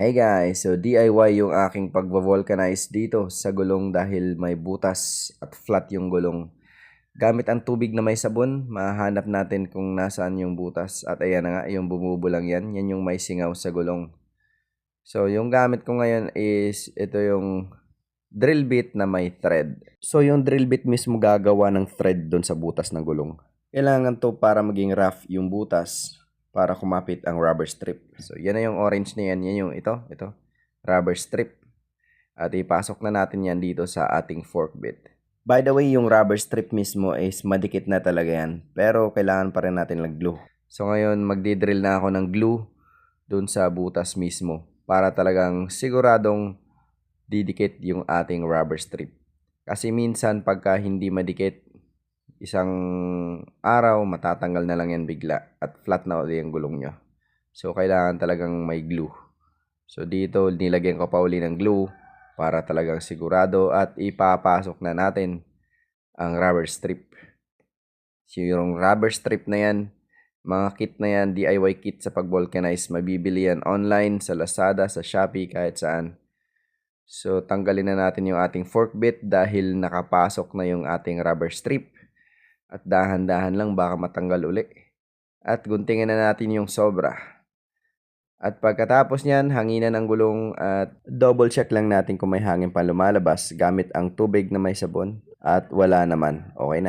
Hey guys, so DIY yung aking pagvo-vulcanize dito sa gulong dahil may butas at flat yung gulong. Gamit ang tubig na may sabon, mahanap natin kung nasaan yung butas. At ayan na nga, yung bumubulang yan yung may singaw sa gulong. So yung gamit ko ngayon is ito yung drill bit na may thread. So yung drill bit mismo gagawa ng thread doon sa butas ng gulong. Kailangan to para maging rough yung butas, para kumapit ang rubber strip. So, yan na yung orange na yan. Yan yung ito, rubber strip. At ipasok na natin yan dito sa ating fork bit. By the way, yung rubber strip mismo is madikit na talaga yan. Pero kailangan pa rin natin mag-glue. So, ngayon magdi-drill na ako ng glue dun sa butas mismo para talagang siguradong didikit yung ating rubber strip. Kasi minsan pagka hindi madikit, isang araw matatanggal na lang yan bigla at flat na ulit yung gulong nyo. So kailangan talagang may glue. So dito nilagyan ko pa uli ng glue para talagang sigurado at ipapasok na natin ang rubber strip. So yung rubber strip na yan, mga kit na yan, DIY kit sa pag-vulcanize, mabibili yan online, sa Lazada, sa Shopee, kahit saan. So tanggalin na natin yung ating fork bit dahil nakapasok na yung ating rubber strip. At dahan-dahan lang baka matanggal uli. At guntingin na natin yung sobra. At pagkatapos niyan, hanginan ang gulong at double check lang natin kung may hangin pa lumalabas gamit ang tubig na may sabon. At wala naman, okay na.